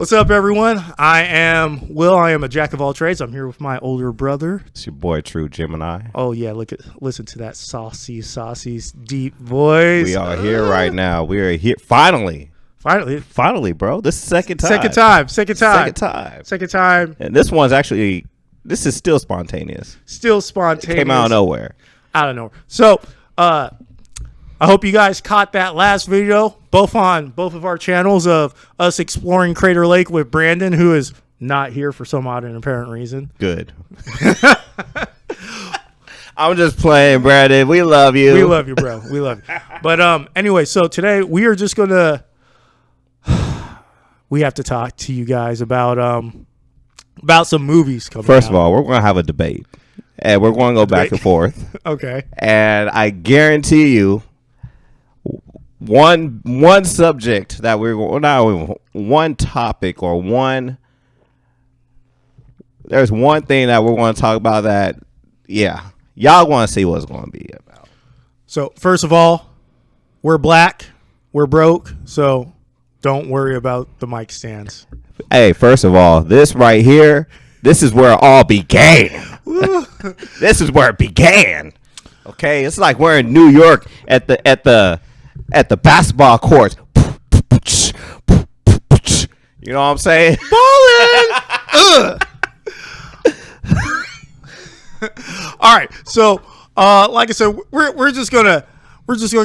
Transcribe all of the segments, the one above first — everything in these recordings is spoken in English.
What's up, everyone? I am Will. I am a jack of all trades. I'm here with my older brother. It's your boy, TRUU and I. Oh, yeah. Listen to that saucy, deep voice. We are here right now. We are here. Finally, bro. This is second time. Second time. And this one's actually, this is still spontaneous. It came out of nowhere. So, I hope you guys caught that last video, both on both of our channels, of us exploring Crater Lake with Brandon, who is not here for some odd and apparent reason. Good. I'm just playing, Brandon. We love you. We love you, bro. We love you. But anyway, so today we are just gonna we have to talk to you guys about some movies coming out. First of all, we're gonna have a debate, and we're going to go back and forth. Okay. And I guarantee you, one subject that we're going, not one topic or one, there's one thing that we're going to talk about that, yeah, y'all want to see what's going to be about. So first of all, we're black, we're broke, so don't worry about the mic stands. Hey, first of all, this right here, this is where it all began. This is where it began. Okay, it's like we're in New York at the basketball courts. You know what I'm saying? Ballin'. All right, so like I said, we're just gonna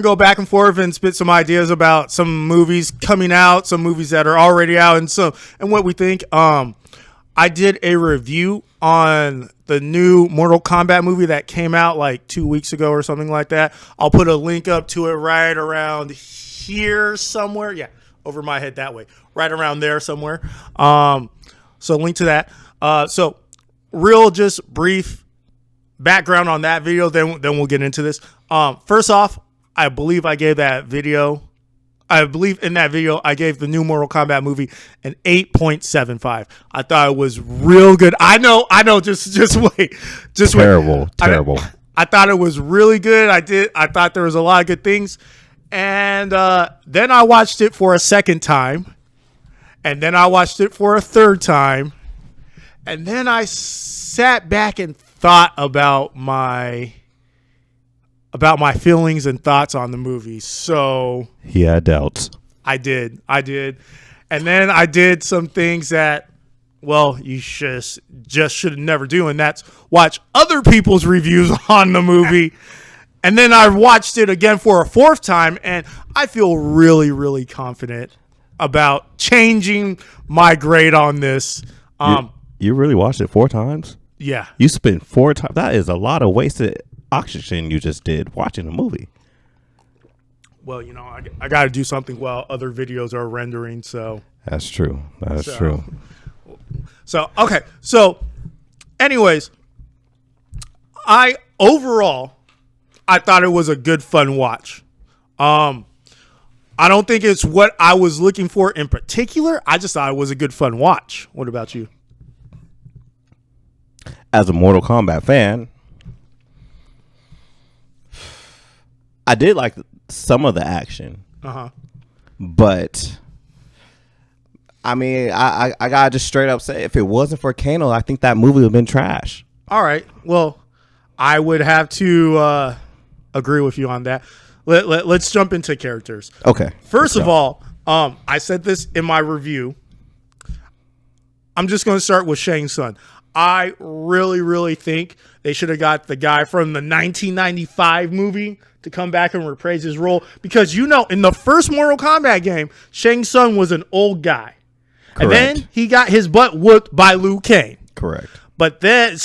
go back and forth and spit some ideas about some movies coming out, some movies that are already out, and what we think. I did a review on the new Mortal Kombat movie that came out like 2 weeks ago or something like that. I'll put a link up to it right around here somewhere. Yeah, over my head that way. Right around there somewhere. So link to that. So real just brief background on that video, then we'll get into this. First off, I believe in that video I gave the new Mortal Kombat movie an 8.75. I thought it was real good. I know. Just wait. Terrible. I thought it was really good. I thought there was a lot of good things. And then I watched it for a second time. And then I watched it for a third time. And then I sat back and thought about my feelings and thoughts on the movie. So he had doubts. I did. And then I did some things that, well, you just should never do, and that's watch other people's reviews on the movie. And then I watched it again for a fourth time, and I feel really, really confident about changing my grade on this. You really watched it 4 times? Yeah. You spent 4 times. That is a lot of wasted oxygen you just did watching the movie. Well, I got to do something while other videos are rendering, so. That's true. True. So, okay. So, anyways, I thought it was a good, fun watch. I don't think it's what I was looking for in particular. I just thought it was a good, fun watch. What about you? As a Mortal Kombat fan, I did like some of the action. But I mean, I gotta just straight up say, if it wasn't for Kano, I think that movie would have been trash. All right. Well, I would have to agree with you on that. Let's jump into characters. Okay. First of all, I said this in my review. I'm just going to start with Shang Tsung. I really, really think they should have got the guy from the 1995 movie to come back and reprise his role. Because, in the first Mortal Kombat game, Shang Tsung was an old guy. Correct. And then he got his butt whooped by Liu Kang. Correct. But then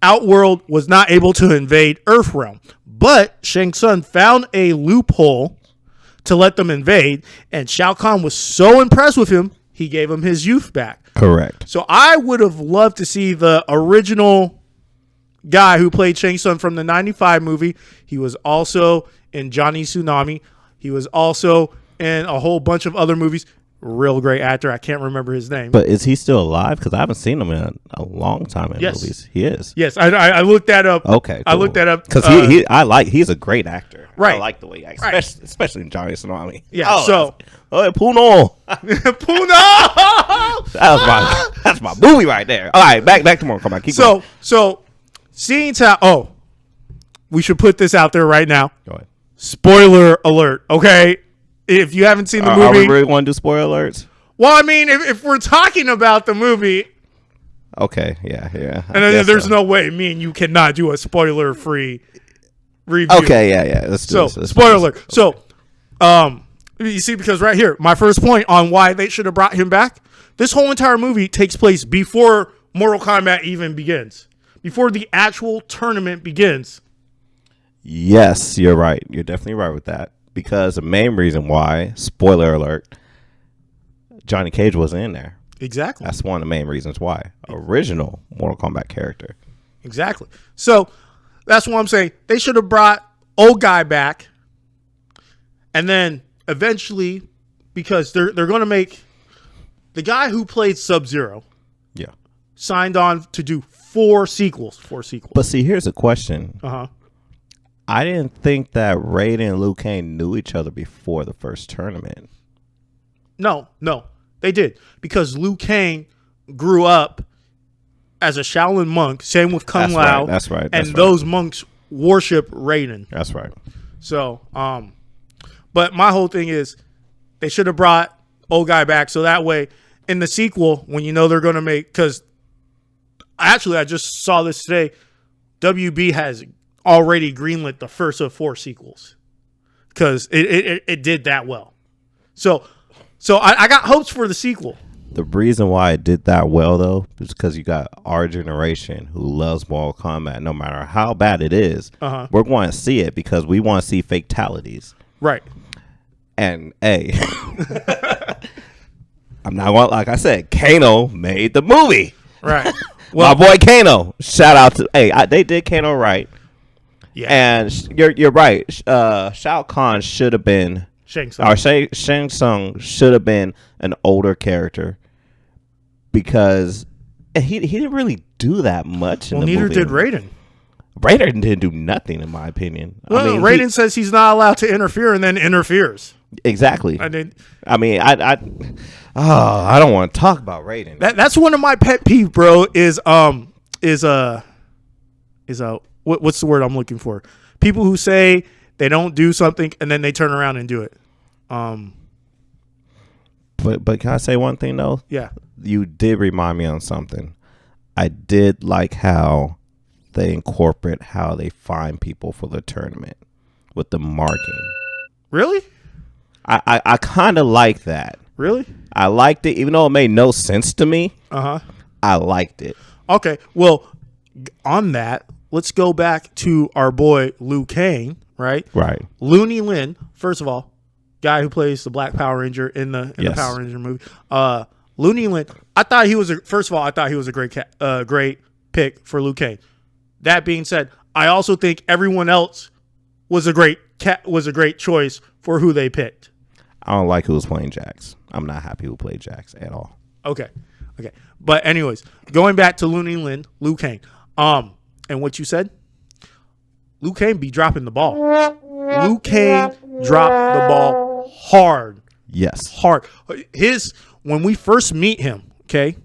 Outworld was not able to invade Earthrealm. But Shang Tsung found a loophole to let them invade. And Shao Kahn was so impressed with him, he gave him his youth back. Correct. So I would have loved to see the original guy who played Shang Tsung from the 95 movie. He was also in Johnny Tsunami. He was also in a whole bunch of other movies. Real great actor. I can't remember his name. But is he still alive? Because I haven't seen him in a long time in movies. He is. Yes, I looked that up. Okay, cool. I looked that up because he's a great actor. Right. I like the way he acts, especially in Johnny Tsunami. Yeah. Puno. Puno. That's my movie right there. All right, back to Mortal Kombat. Keep going. So seeing how we should put this out there right now. Go ahead. Spoiler alert, okay? If you haven't seen the movie, are we really going to do spoiler alerts? Well, I mean, if we're talking about the movie, okay, yeah. And there's no way me and you cannot do a spoiler-free review. Okay, yeah. Let's do this. Spoiler alert. So, you see, because right here, my first point on why they should have brought him back, this whole entire movie takes place before Mortal Kombat even begins, before the actual tournament begins. Yes, you're right. You're definitely right with that. Because the main reason why, spoiler alert, Johnny Cage wasn't in there. Exactly. That's one of the main reasons why. Original Mortal Kombat character. Exactly. So that's what I'm saying. They should have brought old guy back. And then eventually, because they're going to make the guy who played Sub-Zero. Yeah. Signed on to do 4 sequels. But see, here's a question. Uh-huh. I didn't think that Raiden and Liu Kang knew each other before the first tournament. No, they did. Because Liu Kang grew up as a Shaolin monk, same with Kung Lao. That's right. And those monks worship Raiden. That's right. So, but my whole thing is they should have brought old guy back so that way in the sequel, when you know they're going to make, because actually I just saw this today, WB has already greenlit the first of 4 sequels because it did that well. So I got hopes for the sequel. The reason why it did that well, though, is because you got our generation who loves Mortal Kombat. No matter how bad it is, we're going to see it because we want to see fatalities. Right. And, hey, I'm not going to, like I said, Kano made the movie. Right. Well, my boy Kano. Shout out to, they did Kano right. Yeah. And you're right. Shao Kahn should have been, Shang Tsung should have been an older character because he didn't really do that much. Well, in the neither movie. did Raiden. Raiden didn't do nothing, in my opinion. Well, I mean, Raiden says he's not allowed to interfere, and then interferes. Exactly. I don't want to talk about Raiden. That's one of my pet peeves, bro. What's the word I'm looking for? People who say they don't do something and then they turn around and do it. But can I say one thing though? Yeah. You did remind me on something. I did like how they incorporate how they find people for the tournament with the marking. Really? I kind of like that. Really? I liked it, even though it made no sense to me. I liked it. Okay. Well, on that, let's go back to our boy Liu Kang, right? Right. Looney Lin, first of all, guy who plays the Black Power Ranger in the Power Ranger movie. Looney Lin, I thought he was a great pick for Liu Kang. That being said, I also think everyone else was a great choice for who they picked. I don't like who was playing Jax. I'm not happy who played Jax at all. Okay. But anyways, going back to Looney Lin, Liu Kang. And what you said, Liu Kang be dropping the ball. Liu Kang dropped the ball hard. Yes. Hard. When we first meet him, okay,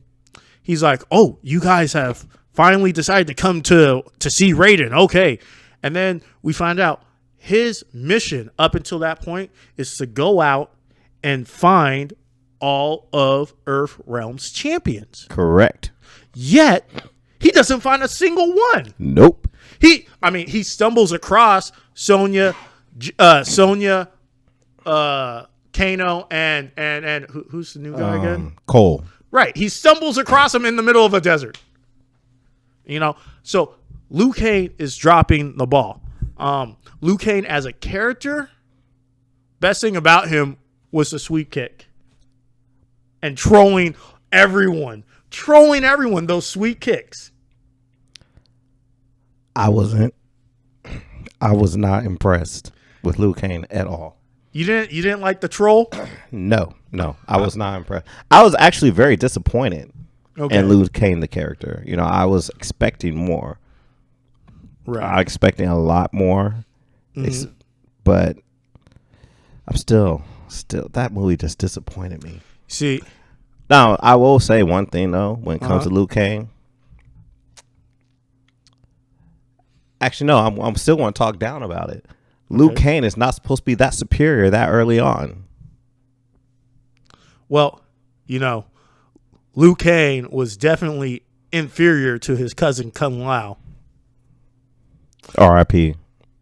he's like, oh, you guys have finally decided to come to see Raiden. Okay. And then we find out his mission up until that point is to go out and find all of Earth Realm's champions. Correct. Yet, he doesn't find a single one. Nope. He stumbles across Sonya, Kano, and who's the new guy again? Cole. Right. He stumbles across him in the middle of a desert. So Liu Kang is dropping the ball. Liu Kang as a character, best thing about him was the sweep kick. And trolling everyone, those sweet kicks. I was not impressed with Liu Kang at all. You didn't like the troll? No, I was not impressed. I was actually very disappointed in Liu Kang, the character. I was expecting more. Right. I was expecting a lot more. Mm-hmm. But I'm still that movie just disappointed me. See, Now, I will say one thing though when it comes to Liu Kang. Actually, no, I'm still going to talk down about it. Liu Kang is not supposed to be that superior that early on. Well, Liu Kang was definitely inferior to his cousin Kung Lao. R.I.P.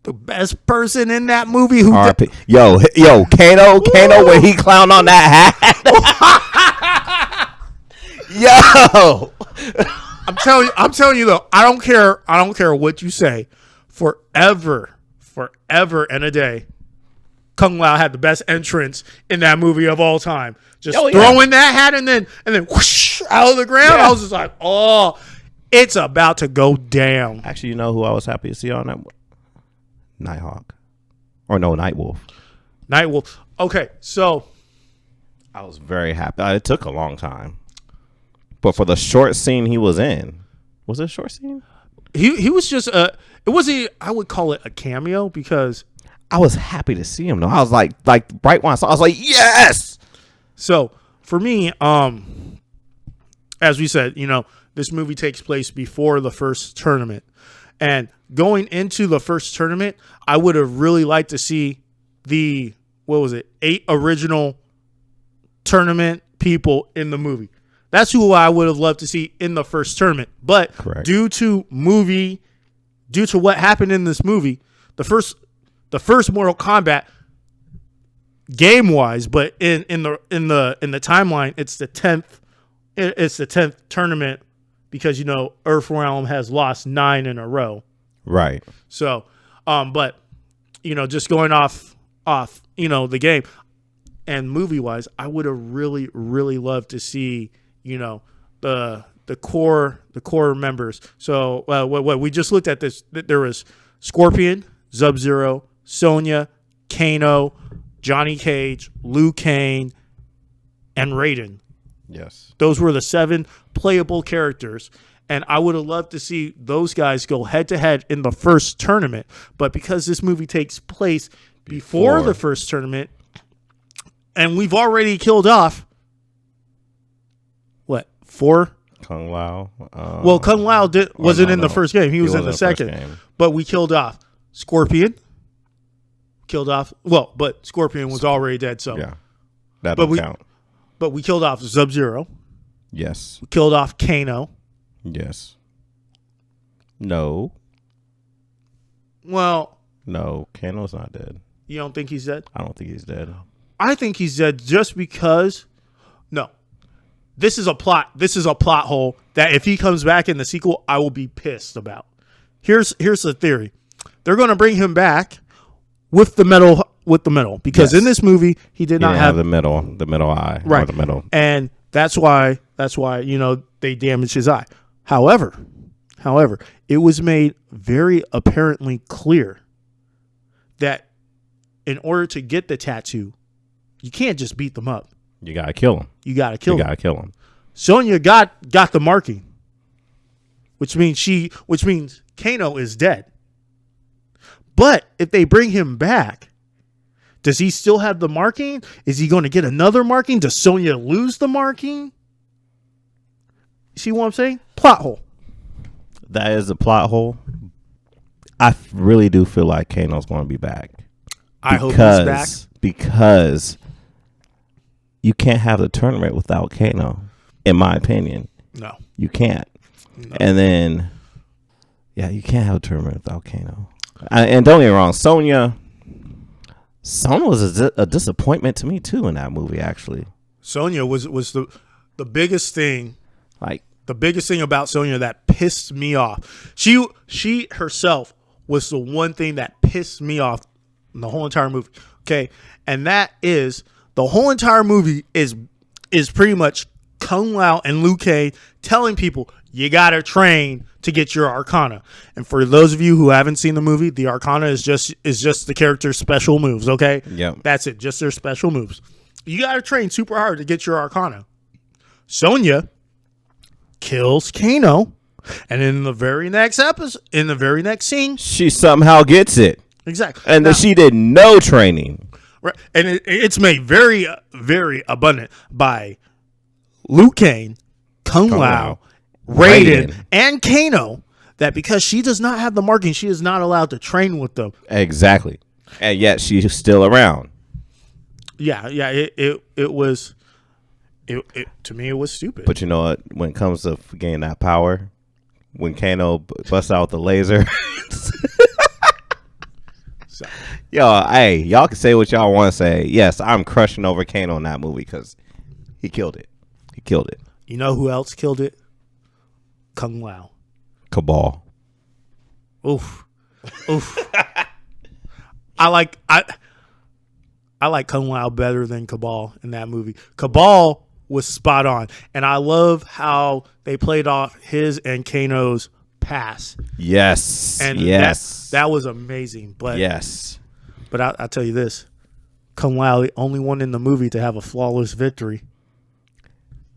The best person in that movie who R.I.P. Yo, Kano, when he clowned on that hat. Yo, I'm telling you though, I don't care what you say. Forever and a day, Kung Lao had the best entrance in that movie of all time. Just throwing that hat and then whoosh, out of the ground. Yeah. I was just like, oh, it's about to go down. Actually, you know who I was happy to see on that? Nighthawk. Or no, Nightwolf. Nightwolf. Okay, so I was very happy. It took a long time. But for the short scene he was in, was it a short scene? He was just it wasn't, I would call it a cameo because I was happy to see him though. I was like right when I saw, I was like, yes. So for me, as we said, this movie takes place before the first tournament, and going into the first tournament, I would have really liked to see the 8 original tournament people in the movie. That's who I would have loved to see in the first tournament. But correct. due to what happened in this movie, the first Mortal Kombat game wise, but in the timeline, it's the 10th tournament because Earthrealm has lost 9 in a row. Right. So, but just going off the game and movie wise, I would have really, really loved to see the core members. So what we just looked at this, there was Scorpion, Sub-Zero, Sonya, Kano, Johnny Cage, Liu Kang, and Raiden. Yes. Those were the 7 playable characters. And I would have loved to see those guys go head to head in the first tournament. But because this movie takes place before the first tournament, and we've already killed off 4? Kung Lao. Well, Kung Lao wasn't in the first game. He was in the second. But we killed off Scorpion. But Scorpion was already dead. So yeah, that don't count. But we killed off Sub-Zero. Yes. We killed off Kano. Yes. No. Well. No, Kano's not dead. You don't think he's dead? I don't think he's dead. I think he's dead just because. No. This is a plot hole that if he comes back in the sequel, I will be pissed about. Here's the theory. They're going to bring him back with the medal because in this movie he did not have the middle eye, right? Or the middle, and that's why they damaged his eye. However, it was made very apparently clear that in order to get the tattoo, you can't just beat them up. You gotta kill him. You gotta kill him. Sonya got the marking, which means Kano is dead. But if they bring him back, does he still have the marking? Is he going to get another marking? Does Sonya lose the marking? See what I'm saying? Plot hole. That is a plot hole. I really do feel like Kano's going to be back. I hope he's back. Because you can't have the tournament without Kano, in my opinion. No. You can't. No. And then, you can't have a tournament without Kano. And don't get me wrong, Sonya was a disappointment to me too in that movie. Actually, Sonya was the biggest thing. Like the biggest thing about Sonya that pissed me off. She herself was the one thing that pissed me off in the whole entire movie. Okay, and that is the whole entire movie is pretty much Kung Lao and Liu Kang telling people you gotta train to get your Arcana. And for those of you who haven't seen the movie, the Arcana is just the character's special moves, okay? Yeah. That's it, just their special moves. You gotta train super hard to get your Arcana. Sonya kills Kano, and in the very next scene, she somehow gets it. Exactly. And then she did no training. Right. And it's made very, very abundant by Liu Kang, Kung Lao, Lao, Raiden, and Kano that because she does not have the marking, she is not allowed to train with them. Exactly. And yet she's still around. Yeah. It was. It to me, it was stupid. But you know what? When it comes to gaining that power, when Kano busts out the laser. So. Yo, hey, y'all can say what y'all want to say. Yes, I'm crushing over Kano in that movie because he killed it. He killed it. You know who else killed it? Kung Lao. Cabal. Oof. I like Kung Lao better than Cabal in that movie. Cabal was spot on, and I love how they played off his and Kano's pass. Yes. And yes. that was amazing. But yes. But I'll tell you this. Kung Lao, the only one in the movie to have a flawless victory.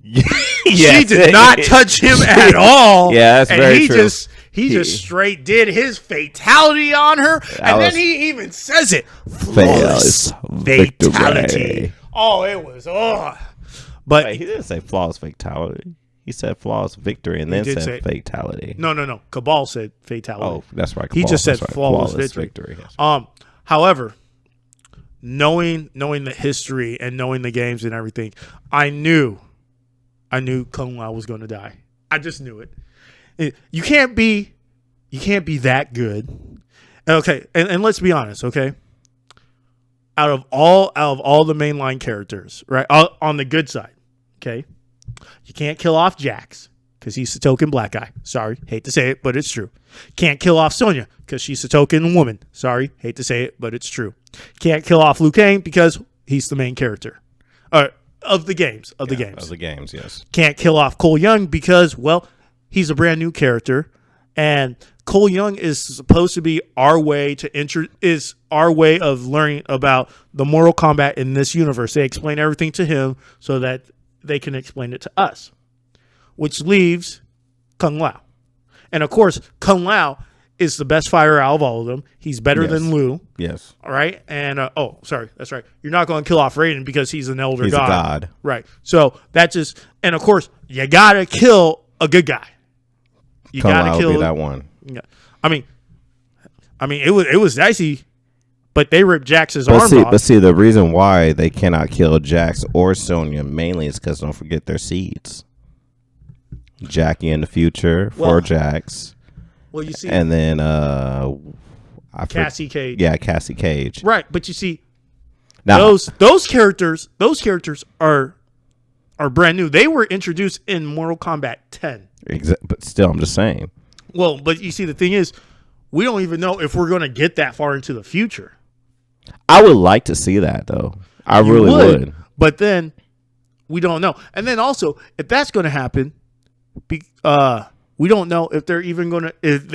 She did not touch him at all. Yeah, that's very true. He just straight did his fatality on her. And then he even says it. Flawless fatality. Oh, it was. But wait, he didn't say flawless fatality. He said flawless victory and then said fatality. No. Cabal said fatality. Oh, that's right. Cabal, he just said flawless victory. Yes. However, knowing the history and knowing the games and everything, I knew Kung Lao was going to die. I just knew it. You can't be that good. Okay, and let's be honest, okay? Out of all the mainline characters, right? On the good side, okay? You can't kill off Jax because he's a token black guy. Sorry, hate to say it, but it's true. Can't kill off Sonya because she's a token woman. Sorry, hate to say it, but it's true. Can't kill off Liu Kang because he's the main character. Of the games. Of the games, yes. Can't kill off Cole Young because, well, he's a brand new character. And Cole Young is supposed to be our way of learning about the Mortal Kombat in this universe. They explain everything to him so that they can explain it to us. Which leaves Kung Lao. And, of course, Kung Lao is the best fighter out of all of them. He's better than Liu. Yes. All right. And, sorry. That's right. You're not going to kill off Raiden because he's an elder god. He's a god. Right. So that just, and of course, you got to kill a good guy. You got to kill be that one. Yeah. I mean, it was dicey, but they ripped Jax's arm off. But see, the reason why they cannot kill Jax or Sonya mainly is because don't forget their seeds. Jackie in the future for Jax. Well, you see, and then Cassie Cage. Yeah, Cassie Cage. Right, but you see, now, those characters are brand new. They were introduced in Mortal Kombat 10. But still, I'm just saying. Well, but you see, the thing is, we don't even know if we're going to get that far into the future. I would like to see that, though. I really would. But then we don't know. And then also, if that's going to happen, we don't know if they're even going to. If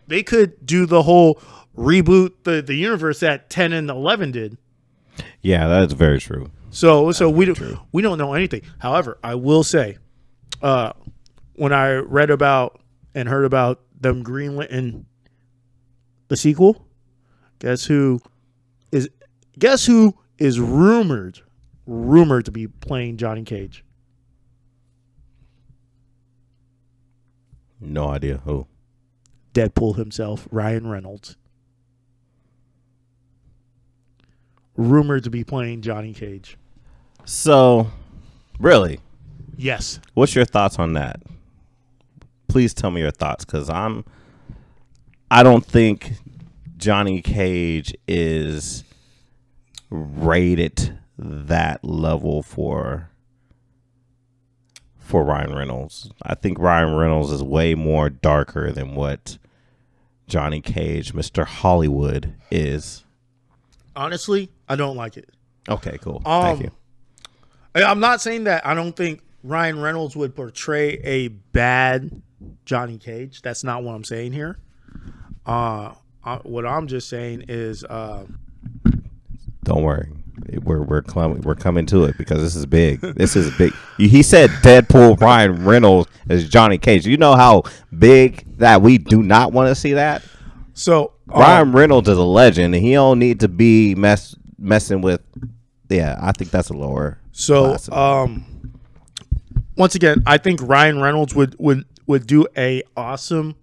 they could do the whole reboot the universe that 10 and 11 did. Yeah, that's very true. So we don't know anything. However, I will say, when I read about and heard about them greenlighting the sequel, guess who is rumored to be playing Johnny Cage? No idea who. Deadpool himself, Ryan Reynolds. Rumored to be playing Johnny Cage. So, really? Yes. What's your thoughts on that? Please tell me your thoughts, because I don't think Johnny Cage is rated that level for Ryan Reynolds. I think Ryan Reynolds is way more darker than what Johnny Cage, Mr. Hollywood, is. Honestly, I don't like it. Okay, cool. Thank you. I'm not saying that I don't think Ryan Reynolds would portray a bad Johnny Cage. That's not what I'm saying here. What I'm just saying is, don't worry, we're coming to it because this is big. This is big. He said Deadpool Ryan Reynolds as Johnny Cage. You know how big that we do not want to see that. So Ryan Reynolds is a legend, and he don't need to be messing with. Yeah, I think that's a lower. So once again, I think Ryan Reynolds would do a awesome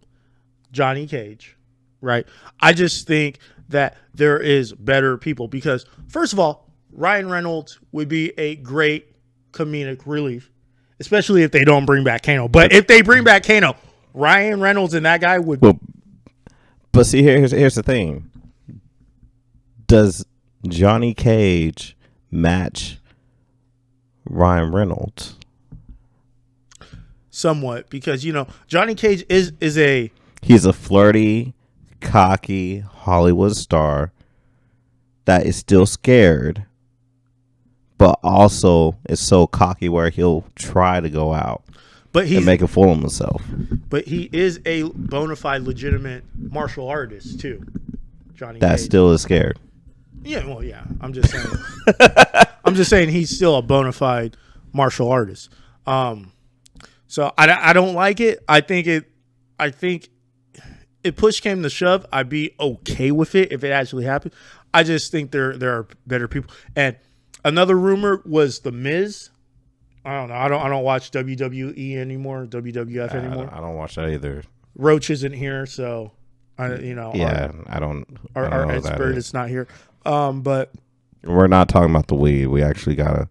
Johnny Cage, right? I just think that there is better people because, first of all, Ryan Reynolds would be a great comedic relief, especially if they don't bring back Kano. But if they bring back Kano, Ryan Reynolds and that guy would. Well, but see, here's the thing. Does Johnny Cage match Ryan Reynolds? Somewhat, because Johnny Cage is he's a flirty, cocky Hollywood star that is still scared, but also is so cocky where he'll try to go out and make a fool of himself. But he is a bona fide, legitimate martial artist too. Johnny that Cage. Still is scared. Yeah, well, yeah. I'm just saying. I'm just saying he's still a bona fide martial artist. So I don't like it. I think if push came to shove, I'd be okay with it if it actually happened. I just think there are better people. And another rumor was The Miz. I don't know. I don't watch WWE anymore, WWF anymore. I don't watch that either. Roach isn't here, so I don't. Our expert is not here. But we're not talking about the weed. We actually got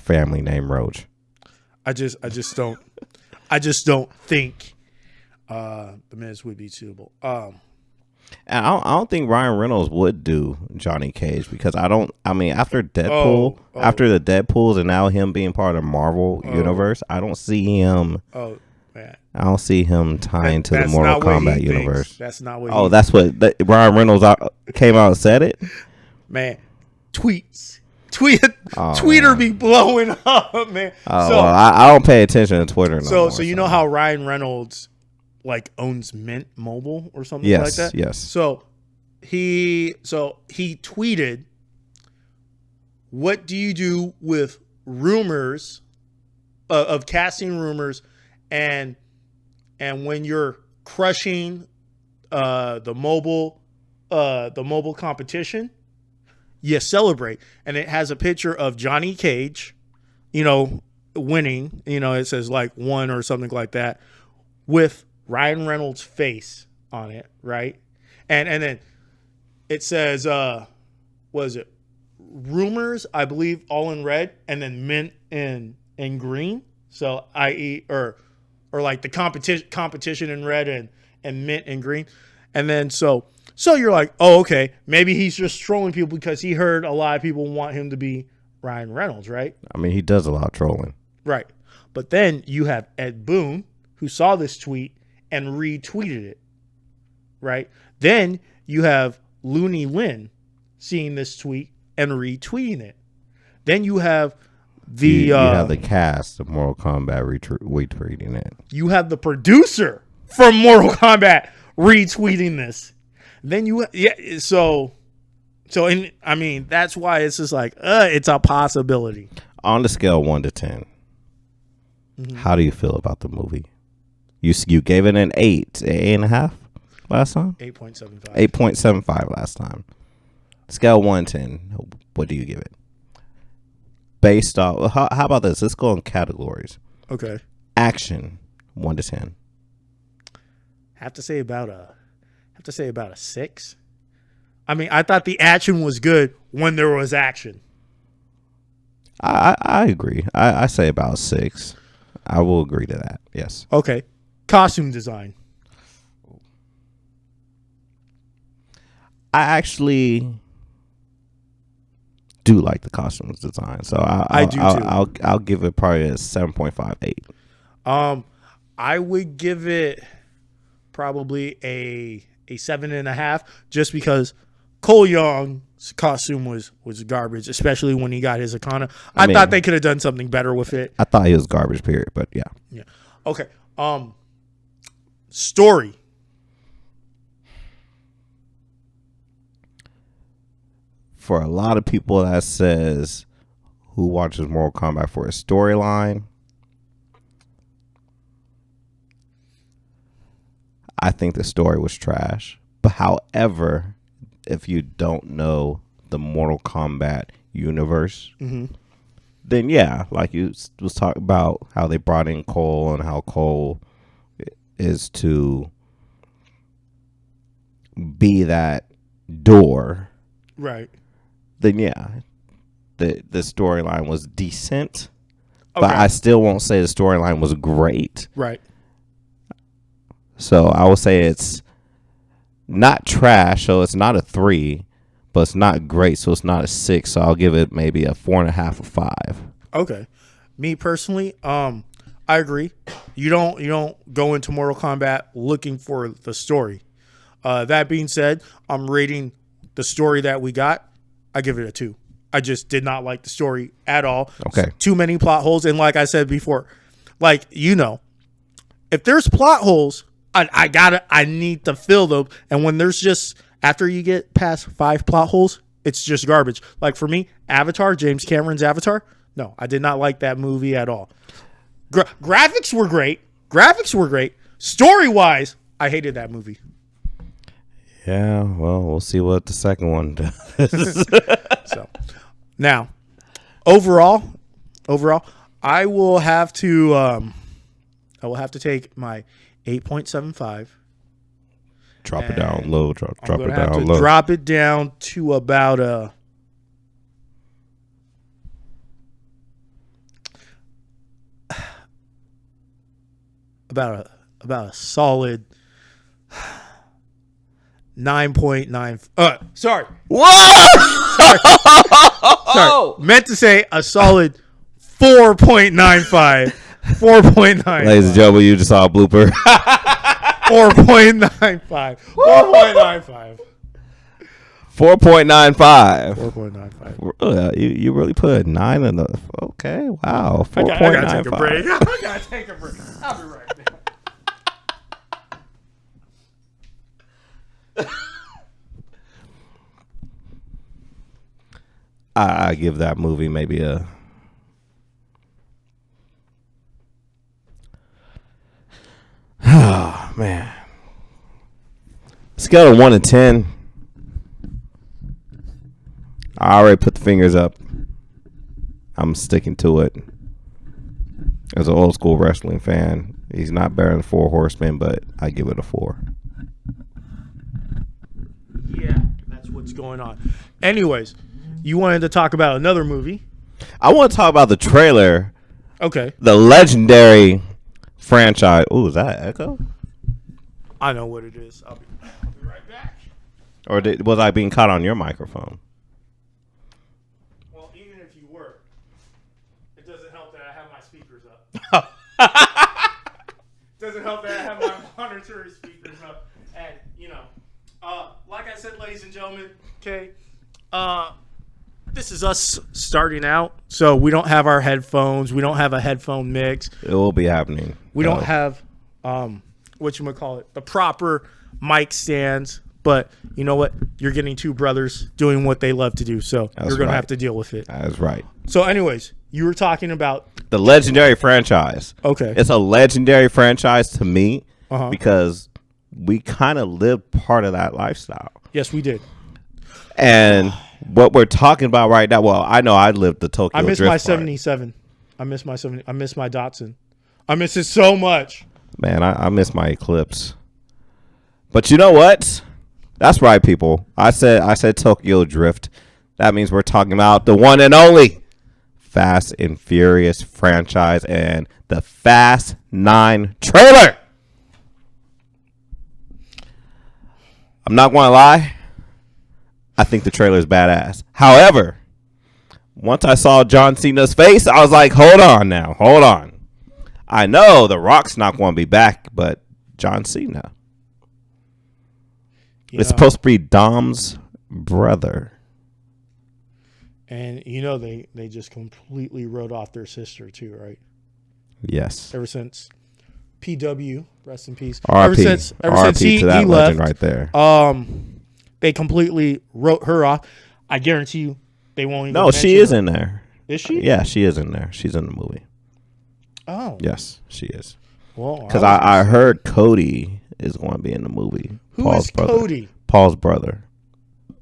family named Roach. I just don't think The Miz would be suitable. And I don't think Ryan Reynolds would do Johnny Cage because after Deadpool, after the Deadpools and now him being part of the Marvel universe, I don't see him. Oh man, I don't see him tying to the Mortal Kombat universe. That's not what. That's what Ryan Reynolds came out and said it. Man, Twitter be blowing up, man. I don't pay attention to Twitter. So you know how Ryan Reynolds owns Mint Mobile or something like that? Yes. So he tweeted, "What do you do with rumors of casting rumors and when you're crushing the mobile competition?" You celebrate, and it has a picture of Johnny Cage, winning. It says like 1 or something like that, with Ryan Reynolds' face on it, right? And then it says, what is it? Rumors, I believe, all in red, and then mint in green. So i.e. or like the competition in red and mint in green, and then so you're like, oh, okay, maybe he's just trolling people because he heard a lot of people want him to be Ryan Reynolds, right? I mean, he does a lot of trolling. Right. But then you have Ed Boon, who saw this tweet and retweeted it, right? Then you have Looney Lin seeing this tweet and retweeting it. Then you have you have the cast of Mortal Kombat retweeting it. You have the producer from Mortal Kombat retweeting this. Then that's why it's just like it's a possibility. On the scale of 1 to 10, how do you feel about the movie? You gave it an 8.5 last time. 8.75. 8.75 last time. Scale 1 to 10. What do you give it? Based off, how about this? Let's go in categories. Okay. Action 1 to 10. Have to say about a 6. I mean, I thought the action was good when there was action. I agree. I say about 6. I will agree to that. Yes. Okay. Costume design. I actually do like the costumes design, so I do too. I'll give it probably a 7.58. I would give it probably a 7.5, just because Cole Young's costume was garbage, especially when he got his Akana. I thought they could have done something better with it. I thought he was garbage, period. But yeah. Yeah. Okay. Story. For a lot of people, that says who watches Mortal Kombat for a storyline. I think the story was trash. But however, if you don't know the Mortal Kombat universe, then yeah, like you was talking about how they brought in Cole and how Cole is to be that door, Right. then yeah, the storyline was decent, Okay. but I still won't say the storyline was great. Right. So I will say it's not trash, so it's not a 3, but it's not great, so it's not a 6. So I'll give it maybe a 4.5 or 5. Okay. Me personally, I agree. You don't go into Mortal Kombat looking for the story. That being said, I'm rating the story that we got. I give it a 2. I just did not like the story at all. Okay. Too many plot holes, and like I said before, like if there's plot holes, I need to fill them. And when there's just after you get past 5 plot holes, it's just garbage. Like for me, Avatar, James Cameron's Avatar. No, I did not like that movie at all. Graphics were great. Story-wise, I hated that movie. Yeah, well, we'll see what the second one does. So, now, overall, I will have to take my 8.75. Drop it down low. Drop it I'm gonna have down to low. drop it down to about a solid 9.9. Sorry. Whoa! Sorry. Meant to say a solid 4.95. 4.9. Ladies and gentlemen, you just saw a blooper. 4.95. 4.95. 4.95. 4.95. You really put a 9 in the. Okay, wow. I gotta 4.95. take a break. I gotta take a break. I'll be right back. I give that movie maybe a. Oh, man. Scale of 1 to 10. I already put the fingers up. I'm sticking to it. As an old school wrestling fan, he's not better than 4 Horsemen, but I give it a 4. Yeah, that's what's going on. Anyways, you wanted to talk about another movie. I want to talk about the trailer. Okay. The legendary franchise. Oh, is that Echo? I know what it is. I'll be right back. Or was I being caught on your microphone? Well, even if you were, it doesn't help that I have my speakers up. Doesn't help that I have my monitoring speakers up. And, like I said, ladies and gentlemen, okay, this is us starting out. So we don't have our headphones. We don't have a headphone mix. It will be happening. We don't have, the proper mic stands. But you know what? You're getting 2 brothers doing what they love to do. So you're going to have to deal with it. That's right. So anyways, you were talking about the legendary franchise. Okay. It's a legendary franchise to me Uh-huh. because we kind of lived part of that lifestyle. Yes, we did. And what we're talking about right now, well, I know I lived the Tokyo I miss Drift my part. 77. I miss my 70. I miss my Datsun. I miss it so much. Man, I miss my Eclipse. But you know what? That's right, people. I said Tokyo Drift. That means we're talking about the one and only Fast and Furious franchise and the Fast 9 trailer. I'm not going to lie. I think the trailer is badass. However, once I saw John Cena's face, I was like, hold on now. Hold on. I know The Rock's not going to be back, but John Cena. It's supposed to be Dom's brother. And they just completely wrote off their sister too, right? Yes. Ever since PW, rest in peace. R.I.P. Ever since R.I.P. he to that left, legend right there. they completely wrote her off. I guarantee you, they won't even. No, she is in there. Is she? Yeah, she is in there. She's in the movie. Oh. Yes, she is. Well, Because I heard Cody is going to be in the movie. Who is Cody? Paul's brother.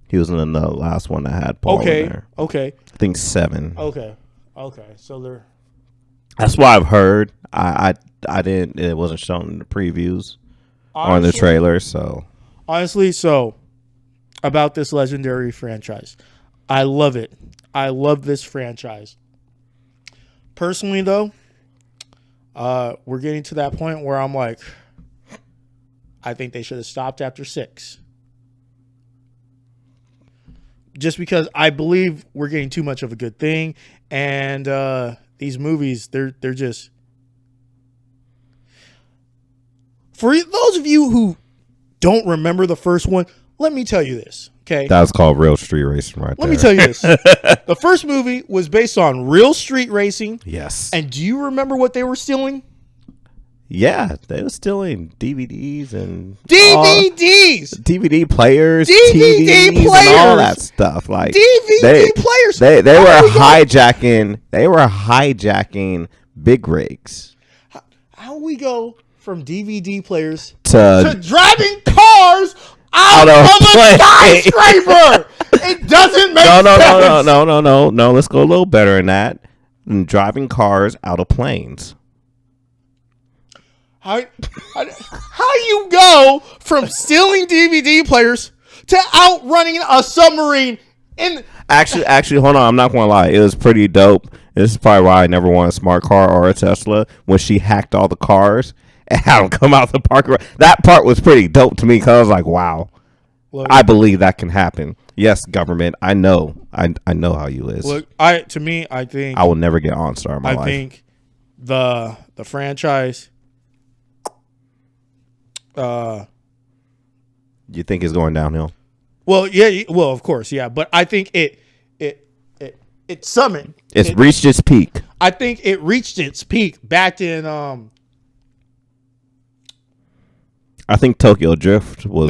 He was in the last one that had Paul in there. Okay. I think 7. Okay. Okay, so they're That's what I've heard. I didn't. It wasn't shown in the previews or in the trailer. So honestly, about this legendary franchise, I love it. I love this franchise. Personally, though, we're getting to that point where I'm like, I think they should have stopped after 6. Just because I believe we're getting too much of a good thing, and these movies, they're just, for those of you who don't remember the first one, let me tell you this, okay? that was called real street racing, right there. Let me tell you this. The first movie was based on real street racing. Yes. And do you remember what they were stealing? Yeah, they were stealing DVDs and DVD players, DVD TVs, players, and all that stuff. Like DVD players. They were hijacking. They were hijacking big rigs. How we go from DVD players to driving cars out of a skyscraper? It doesn't make sense. No. Let's go a little better than that. And driving cars out of planes. How you go from stealing DVD players to outrunning a submarine in? Actually, hold on. I'm not gonna lie. It was pretty dope. This is probably why I never want a smart car or a Tesla. When she hacked all the cars and had them come out the parking lot. That part was pretty dope to me because I was like, wow. Look, I believe that can happen. Yes, government. I know. I know how you is. Look, I think I will never get OnStar in my life. I think the franchise. You think it's going downhill? Well, yeah. Well, of course, yeah. But I think it summoned. It's reached its peak. I think it reached its peak back in. I think Tokyo Drift was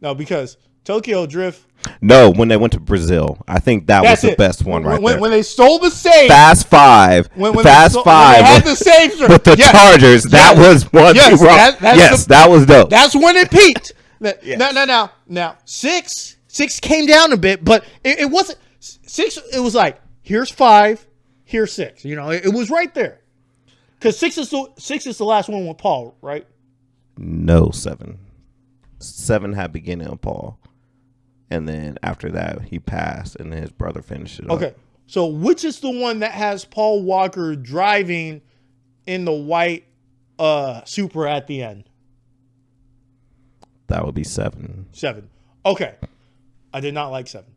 No, because Tokyo Drift. No, when they went to Brazil, I think that was the best one there. When they stole the save. Fast Five. Fast Five. When they had the save with the Chargers. That was one. Yes, that was dope. That's when it peaked. Now, six came down a bit, but it wasn't 6. It was like, here's 5, here's 6. You know, it was right there. Because 6 is the last one with Paul, right? No, 7. 7 had beginning of Paul. And then after that, he passed, and then his brother finished it. Okay, so which is the one that has Paul Walker driving in the white Supra at the end? That would be 7. 7. Okay, I did not like 7.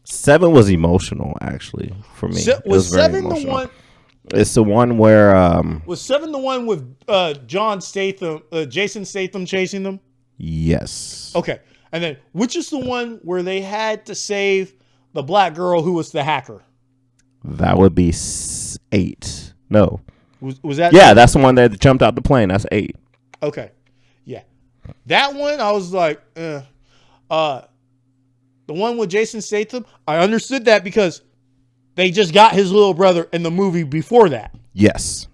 7 was emotional, actually, for me. Was 7 the one? It's the one where was 7 the one with Jason Statham chasing them? Yes. Okay. And then, which is the one where they had to save the black girl who was the hacker? That would be 8. No. Was that? Yeah, that's the one that jumped out the plane. That's 8. Okay. Yeah. That one, I was like, the one with Jason Statham, I understood that because they just got his little brother in the movie before that. Yes.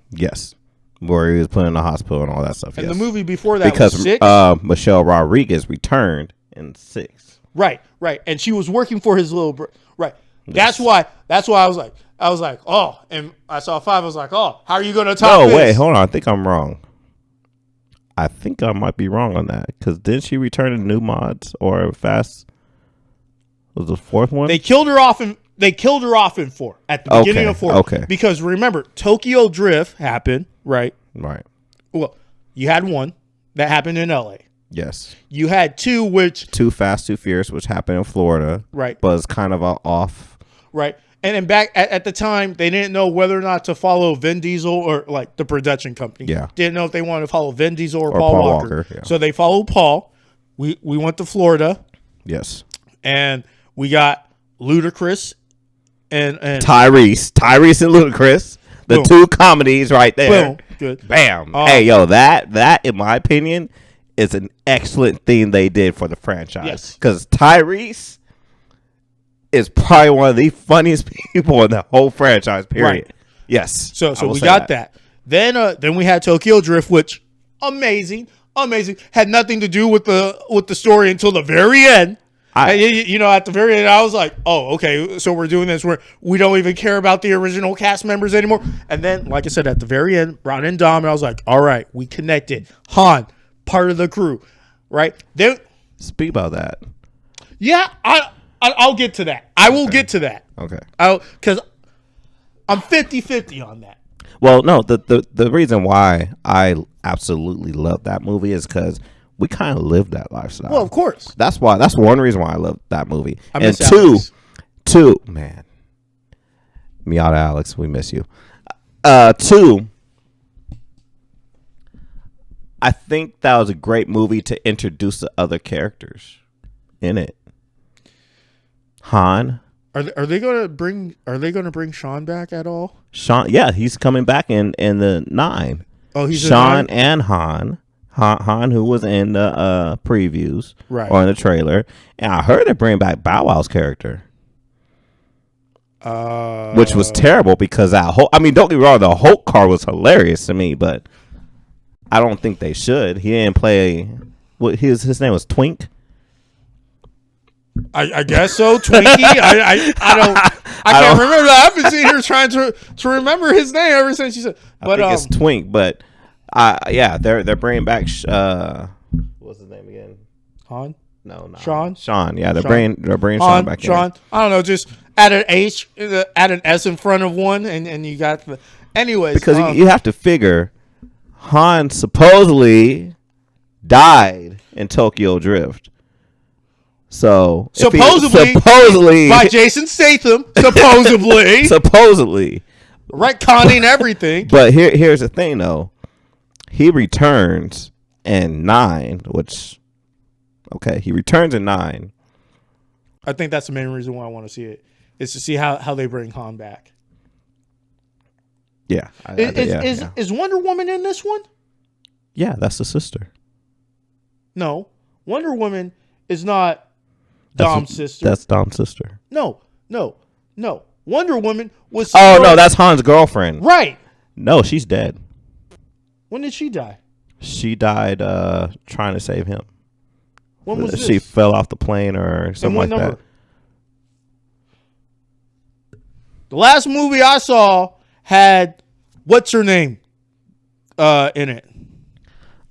Where he was put in the hospital and all that stuff. And the movie before that because was 6? Michelle Rodriguez returned in 6. Right. And she was working for his little brother. Right. Yes. That's why I was like, oh, and I saw 5. I was like, oh, how are you going to top this? No, wait, hold on. I think I'm wrong. I think I might be wrong on that. Because didn't she return in New Mods or Fast? Was the 4th one? They killed her off in 4 at the beginning of 4. Okay. Because remember, Tokyo Drift happened, right? Right. Well, you had 1 that happened in LA. Yes. You had 2, which Too Fast, Too Fierce, which happened in Florida. Right. But it's kind of off. Right. And then back at the time, they didn't know whether or not to follow Vin Diesel or like the production company. Yeah. Didn't know if they wanted to follow Vin Diesel or Paul Walker. Yeah. So they followed Paul. We went to Florida. Yes. And we got Ludacris and Tyrese and Ludacris. The 2 comedies right there. Boom. Good. Bam. Hey, yo, that in my opinion is an excellent thing they did for the franchise. Yes. Because Tyrese is probably one of the funniest people in the whole franchise, period. Right. Yes. So we got that. Then we had Tokyo Drift, which amazing. Had nothing to do with the story until the very end. At the very end, I was like, oh, okay, so we're doing this where we don't even care about the original cast members anymore. And then, like I said, at the very end, Ron and Dom, I was like, all right, we connected. Han, part of the crew, right? Speak about that. Yeah, I'll get to that. I will get to that. Okay. Because I'm 50-50 on that. Well, no, the reason why I absolutely love that movie is because we kind of lived that lifestyle. Well, of course. That's one reason why I love that movie. I and miss two, man, Miata Alex, we miss you. Two, I think that was a great movie to introduce the other characters in it. Han. Are they going to bring Sean back at all? Sean, yeah, he's coming back in the 9. Oh, he's Sean and Han. Han, who was in the previews, right, or in the trailer, and I heard they bring back Bow Wow's character, which was terrible because that whole. I mean, don't get me wrong, the Hulk car was hilarious to me, but I don't think they should. He didn't play. What his name was Twink. I guess so, Twinkie. I can't remember that. I've been sitting here trying to remember his name ever since you said. But I think it's Twink, but. Yeah, they're bringing back. What's his name again? Han? No, Sean. Yeah, they're bringing Han, Sean back Sean. in. I don't know. Just add an H, add an S in front of one, and you got the. Anyways, because you have to figure, Han supposedly died in Tokyo Drift. So supposedly by Jason Statham, supposedly retconning everything. But here's the thing, though. He returns in 9, he returns in 9. I think that's the main reason why I want to see it, is to see how they bring Han back. Yeah. Is Wonder Woman in this one? Yeah, that's the sister. No, Wonder Woman is not Dom's sister. That's Dom's sister. No. Wonder Woman was... Oh, no, that's Han's girlfriend. Right. No, she's dead. When did she die? She died trying to save him. When was this? She fell off the plane or something like that. The last movie I saw had what's her name in it.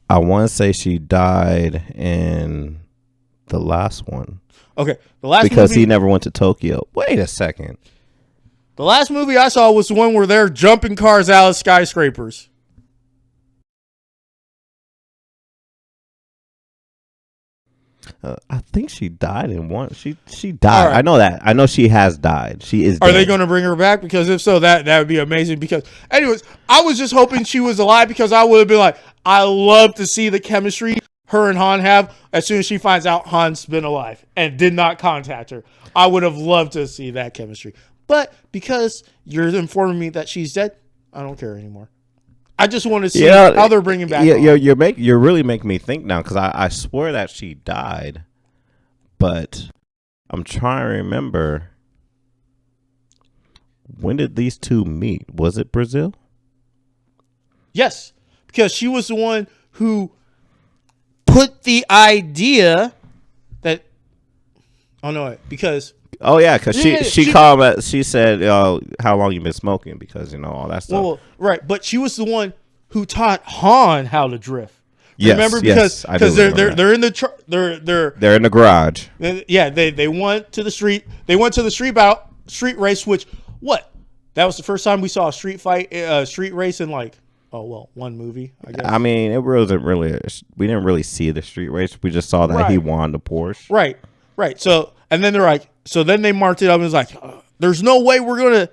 I want to say she died in the last one. Okay, the last because movie, he never went to Tokyo. Wait a second. The last movie I saw was the one where they're jumping cars out of skyscrapers. I think she died in one. She died. Right. I know that. I know she has died. She is. Are dead. they going to bring her back? Because if so, that would be amazing. Because anyways, I was just hoping she was alive because I would have been like, I love to see the chemistry her and Han have as soon as she finds out Han's been alive and did not contact her. I would have loved to see that chemistry. But because you're informing me that she's dead, I don't care anymore. I just want to see how they're bringing back. Yeah, you're really making me think now because I swear that she died, but I'm trying to remember, when did these two meet? Was it Brazil? Yes, because she was the one who put the idea that. Oh no! Because. Oh yeah, because she called. She said, "How long you been smoking?" Because all that stuff. Well, right, but she was the one who taught Han how to drift. Yes, remember because they're in the they're in the garage. Yeah, they went to the street. They went to the street race. Which that was the first time we saw a street race in one movie. I guess. I mean, it wasn't really. We didn't really see the street race. We just saw that he won the Porsche. Right. So and then they're like. So then they marked it up and was like, "There's no way we're gonna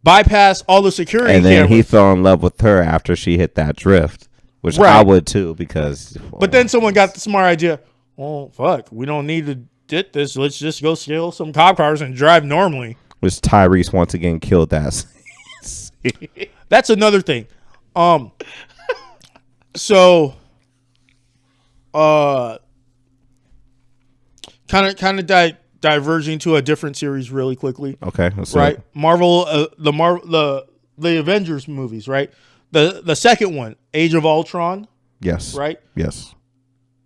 bypass all the security." And then cameras. he fell in love with her after she hit that drift, which I would too because. But then someone got the smart idea. Oh fuck, we don't need to get this. Let's just go steal some cop cars and drive normally. Which Tyrese once again killed that. That's another thing. So, kind of diverging to a different series really quickly. Okay, right. Marvel, the Avengers movies, right? The second one, Age of Ultron. Yes. Right. Yes.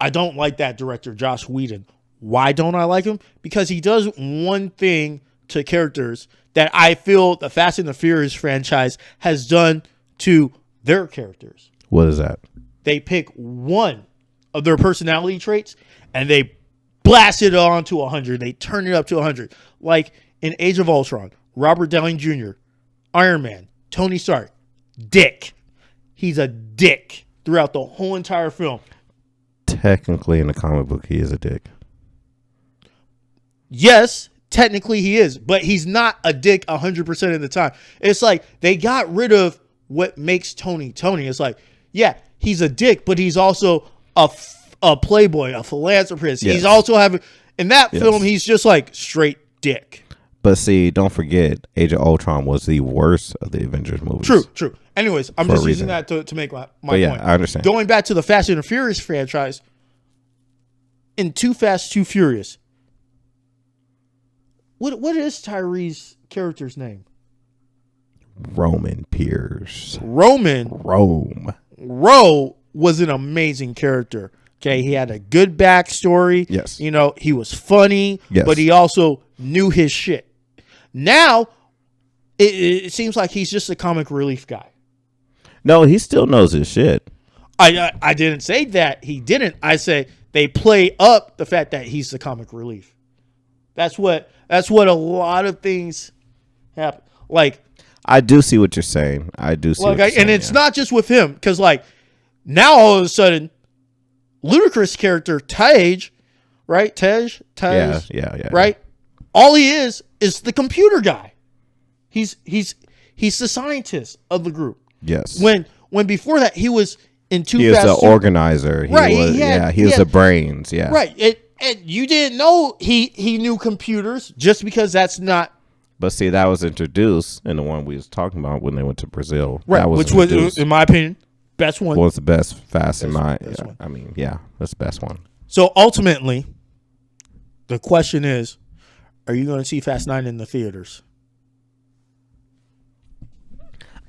I don't like that director, Joss Whedon, Why don't I like him? Because he does one thing to characters that I feel the Fast and the Furious franchise has done to their characters. What is that? They pick one of their personality traits and they blast it on to 100. They turn it up to 100. Like in Age of Ultron, Robert Downey Jr., Iron Man, Tony Stark, dick. He's a dick throughout the whole entire film. Technically, in the comic book, he is a dick. Yes, technically he is, but he's not a dick 100% of the time. It's like they got rid of what makes Tony Tony. It's like, yeah, he's a dick, but he's also a playboy, a philanthropist. Yes. He's also having, in that film, he's just like straight dick. But see, don't forget, Age of Ultron was the worst of the Avengers movies. True. Anyways, I'm just using that to make my point. I understand. Going back to the Fast and the Furious franchise, in Too Fast, Too Furious, what is Tyree's character's name? Roman Pierce. Rome was an amazing character. Okay, he had a good backstory. Yes. You know, he was funny, yes. But he also knew his shit. Now, it seems like he's just a comic relief guy. No, he still knows his shit. I didn't say that he didn't. I say they play up the fact that he's the comic relief. That's what a lot of things happen. Like, I do see what you're saying. And it's not just with him, because like now all of a sudden, Ludacris character Tej, right? Tej, yeah, right? All he is the computer guy. He's the scientist of the group. Yes. When before that he was in Too He Fast. He was the organizer. He right. Was, he was the brains. Yeah. Right. And you didn't know he knew computers just because that's not. But see, that was introduced in the one we was talking about when they went to Brazil. Right. Which was, in my opinion, best one. Was the best Fast in my. One. I mean, yeah, that's the best one. So ultimately, the question is, are you going to see Fast 9 in the theaters?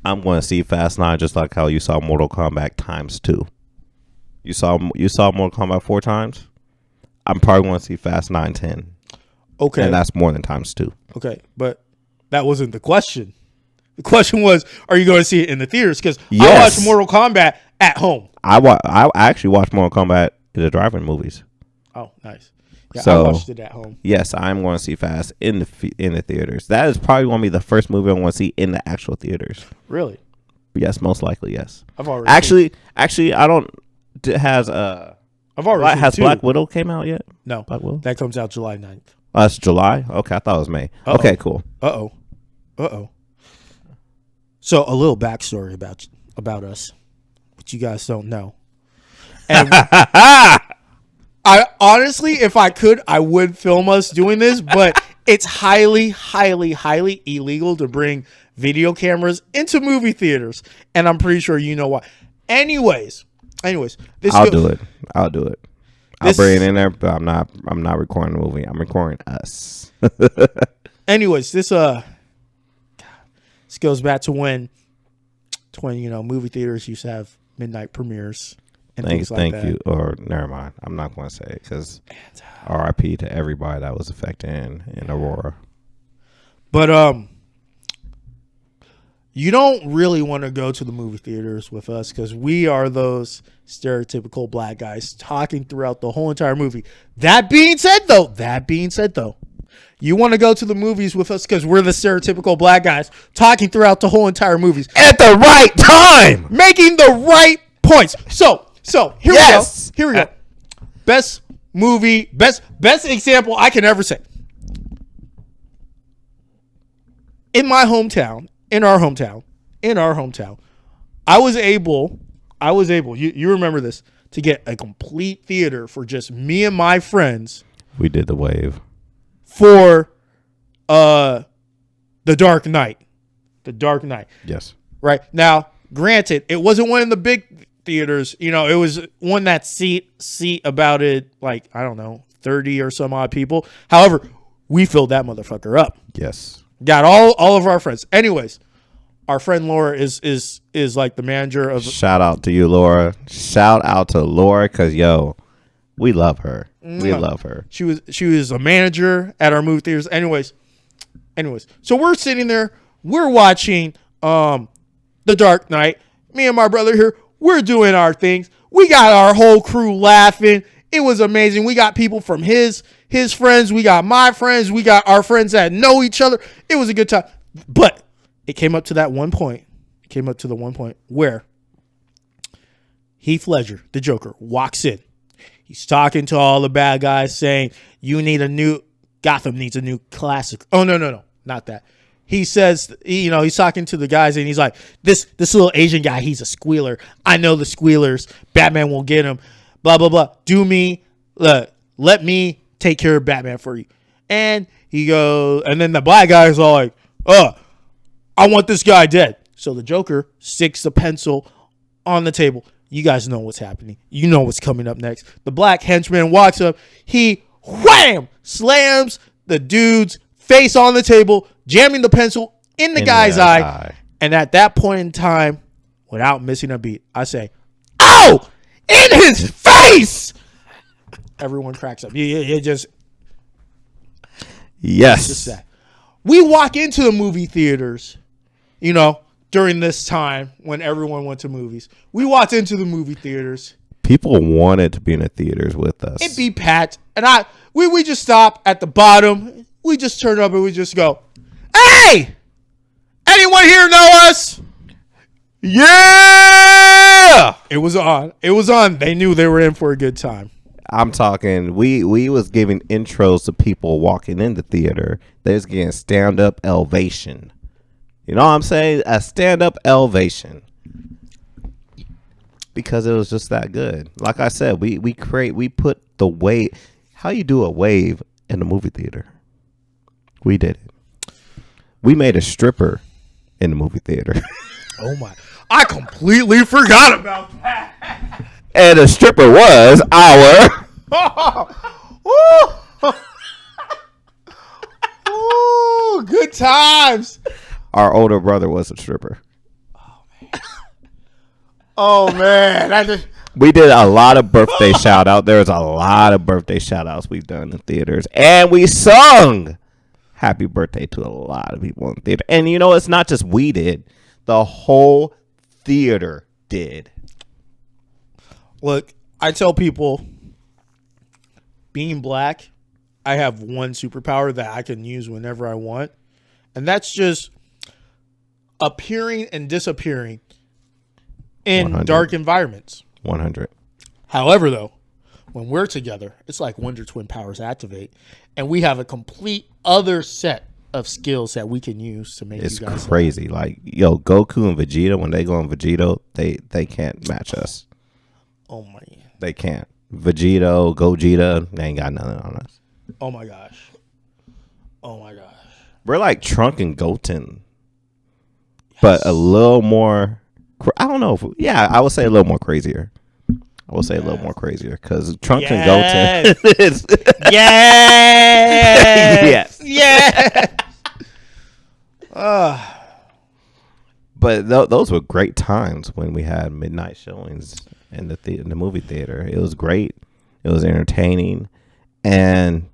I'm going to see Fast 9 just like how you saw Mortal Kombat ×2. You saw Mortal Kombat 4 times. I'm probably going to see Fast 9 10. Okay, and that's more than ×2. Okay, but that wasn't the question. The question was, are you going to see it in the theaters? Because I watched Mortal Kombat at home. I actually watched Mortal Kombat in the drive-in movies. Oh, nice. Yeah, so, I watched it at home. Yes, I'm going to see Fast in the theaters. That is probably going to be the first movie I want to see in the actual theaters. Really? Yes, most likely, yes. I've already actually I don't has I've already has Black Widow came out yet? No. Black Widow? That comes out July 9th. Oh, that's July? Okay, I thought it was May. Uh-oh. Okay, cool. Uh-oh. So a little backstory about us, which you guys don't know. And I honestly, if I could, I would film us doing this, but it's highly, highly, highly illegal to bring video cameras into movie theaters, and I'm pretty sure you know why. Anyways, I'll do it. I'll bring it in there, but I'm not recording the movie. I'm recording us. Anyways, this goes back to when movie theaters used to have midnight premieres and things like that. Thank you. Or never mind. I'm not going to say it because RIP to everybody that was affected in Aurora. But you don't really want to go to the movie theaters with us because we are those stereotypical black guys talking throughout the whole entire movie. That being said, though, you want to go to the movies with us because we're the stereotypical black guys talking throughout the whole entire movies at the right time, making the right points. So here we go. Best movie, best example I can ever say. In our hometown, I was able, you remember this, to get a complete theater for just me and my friends. We did the wave. For The Dark Knight. Yes. Right. Now, granted, it wasn't one of the big theaters. It was one that seat about it, like, I don't know, 30 or some odd people. However, we filled that motherfucker up. Yes. Got all of our friends. Anyways, our friend Laura is like the manager of. Shout out to you, Laura. Shout out to Laura, because we We love her. We love her. She was a manager at our movie theaters. Anyways, so we're sitting there. We're watching The Dark Knight. Me and my brother here, we're doing our things. We got our whole crew laughing. It was amazing. We got people from his friends. We got my friends. We got our friends that know each other. It was a good time. But it came up to that one point. It came up to the one point where Heath Ledger, the Joker, walks in. He's talking to all the bad guys saying, Gotham needs a new classic. Oh, no, not that. He says, he's talking to the guys and he's like, this little Asian guy, he's a squealer. I know the squealers. Batman won't get him. Blah, blah, blah. Let me take care of Batman for you. And he goes, and then the black guy is all like, I want this guy dead. So the Joker sticks the pencil on the table. You guys know what's happening. You know what's coming up next. The black henchman walks up. He wham slams the dude's face on the table, jamming the pencil in the guy's eye. And at that point in time, without missing a beat, I say, "Ow! In his face!" Everyone cracks up. Yes. Just that. We walk into the movie theaters, during this time when everyone went to movies. We walked into the movie theaters. People wanted to be in the theaters with us. It'd be packed. And we just stop at the bottom. We just turn up and we just go, "Hey! Anyone here know us?" Yeah! It was on. They knew they were in for a good time. I'm talking, we was giving intros to people walking in the theater. They was getting stand-up elevation. You know what I'm saying? A stand-up elevation. Because it was just that good. Like I said, we put the wave. How you do a wave in the movie theater? We did it. We made a stripper in the movie theater. Oh my! I completely forgot about that. And the stripper was our. Ooh, good times. Our older brother was a stripper. Oh man! We did a lot of birthday shout out. There's a lot of birthday shout outs we've done in theaters. And we sung happy birthday to a lot of people in theater. And it's not just we did. The whole theater did. Look, I tell people, being black, I have one superpower that I can use whenever I want. And that's just appearing and disappearing in 100. dark environments. 100. However, though, when we're together, it's like Wonder Twin powers activate, and we have a complete other set of skills that we can use to make it's you guys crazy. Like, Goku and Vegeta, when they go on Vegito, they can't match us. Oh my! They can't. Gogeta, they ain't got nothing on us. Oh my gosh! We're like Trunk and Goten, but a little more. I don't know. I would say a little more crazier. I will say a little more crazier because Trunks and Goten is. Yes. Yes. But those were great times when we had midnight showings in the movie theater. It was great. It was entertaining, and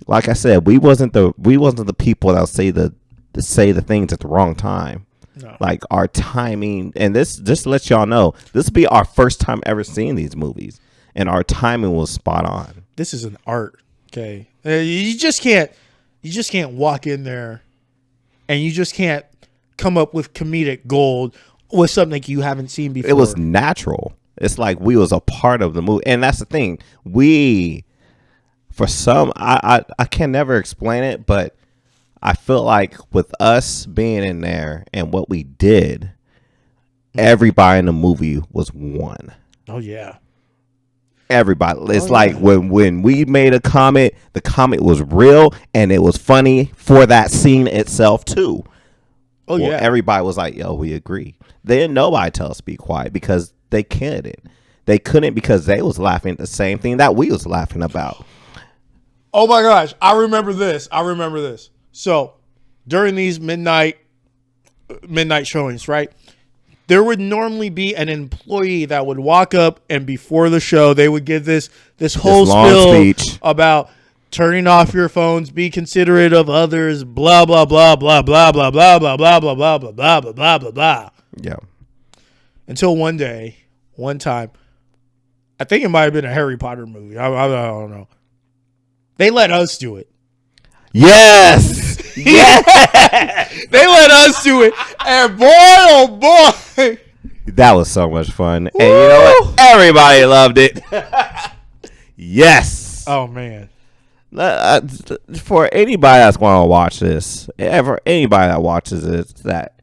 like I said, we wasn't the people that say the things at the wrong time. No. Like our timing, and this just to let y'all know, this will be our first time ever seeing these movies, and our timing was spot on. This is an art, okay? You just can't walk in there, and you just can't come up with comedic gold with something you haven't seen before. It was natural. It's like we was a part of the movie, and that's the thing. For some, I can never explain it, but I feel like with us being in there and what we did, everybody in the movie was one. Oh yeah. Everybody. It's like when we made a comment, the comment was real and it was funny for that scene itself too. Oh yeah. Everybody was like, "Yo, we agree." They didn't nobody tell us to be quiet because they couldn't. They couldn't because they was laughing at the same thing that we was laughing about. Oh my gosh, I remember this. So, during these midnight showings, right? there would normally be an employee that would walk up, and before the show, they would give this whole long spiel speech about turning off your phones, be considerate of others, blah blah blah blah blah blah blah blah blah blah blah blah blah blah blah blah blah. Yeah. Until one time, I think it might have been a Harry Potter movie. I don't know. They let us do it. Yes. Yeah. They let us do it. And boy, oh boy. That was so much fun. And you know what? Everybody loved it. Yes. Oh, man. For anybody that's going to watch this, for anybody that watches this that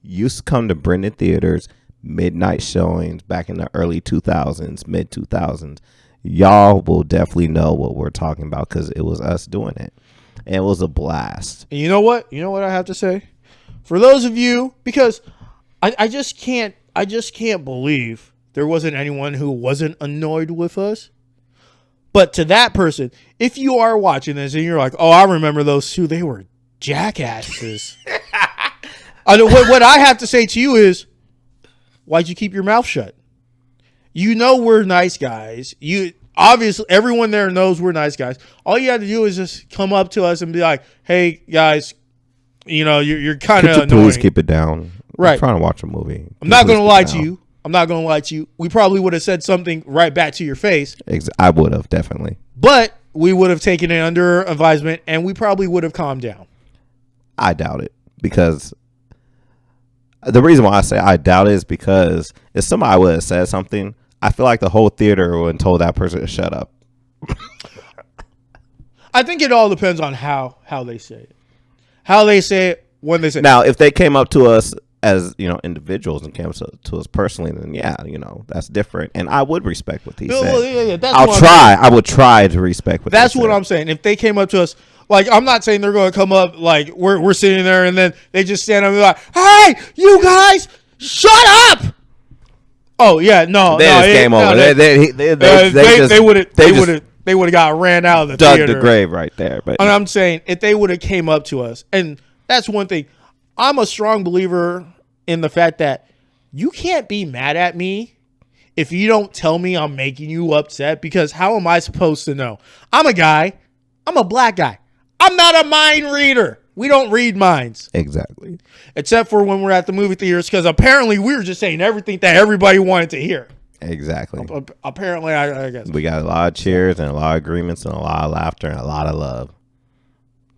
used to come to Brendan Theaters, midnight showings back in the early 2000s, mid 2000s, y'all will definitely know what we're talking about because it was us doing it. And it was a blast. And you know what? You know what I have to say? For those of you, because I just can't believe there wasn't anyone who wasn't annoyed with us. But to that person, if you are watching this and you're like, oh, I remember those two, they were jackasses. What I have to say to you is, why'd you keep your mouth shut? You know we're nice guys. Obviously, everyone there knows we're nice guys. All you had to do is just come up to us and be like, hey, guys, you're kind of annoying. Please keep it down. Right. I'm trying to watch a movie. I'm not going to lie to you. I'm not going to lie to you. We probably would have said something right back to your face. I would have, definitely. But we would have taken it under advisement, and we probably would have calmed down. I doubt it. Because the reason why I say I doubt it is because if somebody would have said something, I feel like the whole theater would have told that person to shut up. I think it all depends on how they say it. How they say it, when they say it. Now, if they came up to us as, individuals and came up to us personally, then that's different. And I would respect what he said. Well, yeah, I would try to respect what that's they what said. I'm saying. If they came up to us, like, I'm not saying they're going to come up, like, we're sitting there and then they just stand up and be like, hey, you guys, shut up! Oh yeah, no, They just came over. They would have got ran out of the dug theater. the grave right there. But and I'm saying if they would have came up to us, and that's one thing. I'm a strong believer in the fact that you can't be mad at me if you don't tell me I'm making you upset, because how am I supposed to know? I'm a guy. I'm a black guy. I'm not a mind reader. We don't read minds. Exactly. Except for when we're at the movie theaters, because apparently we were just saying everything that everybody wanted to hear. Exactly. Apparently, I guess. We got a lot of cheers and a lot of agreements and a lot of laughter and a lot of love.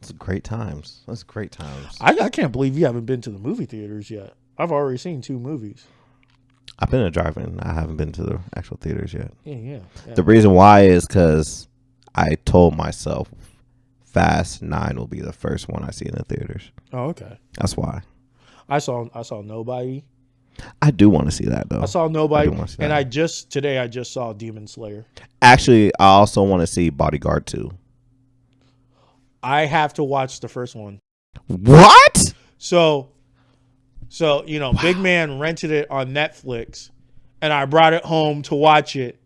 It's great times. That's great times. I can't believe you haven't been to the movie theaters yet. I've already seen 2 movies. I've been to drive-in. I haven't been to the actual theaters yet. Yeah. The reason why is because I told myself Fast 9 will be the first one I see in the theaters. Oh, okay. That's why. I saw Nobody. I do want to see that though. I saw Nobody, and I just saw Demon Slayer. Actually, I also want to see Bodyguard 2. I have to watch the first one. What? So Big Man rented it on Netflix, and I brought it home to watch it,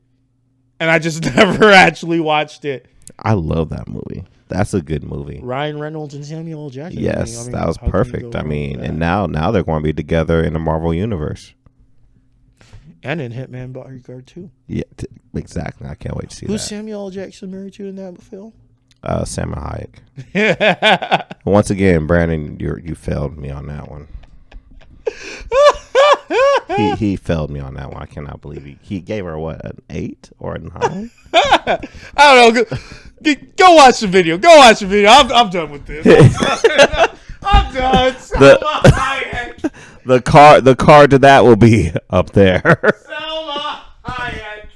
and I just never actually watched it. I love that movie. That's a good movie. Ryan Reynolds and Samuel L. Jackson. Yes, that was perfect. And now they're going to be together in the Marvel Universe. And in Hitman Bodyguard 2. Yeah, exactly. I can't wait to see Who's that. Samuel L. Jackson married to in that film? Salma Hayek. Once again, Brandon, you failed me on that one. He failed me on that one. I cannot believe he gave her what, an 8 or a 9? I don't know. Go watch the video. I'm done with this. I'm done. The card to that will be up there. Selma Hayek.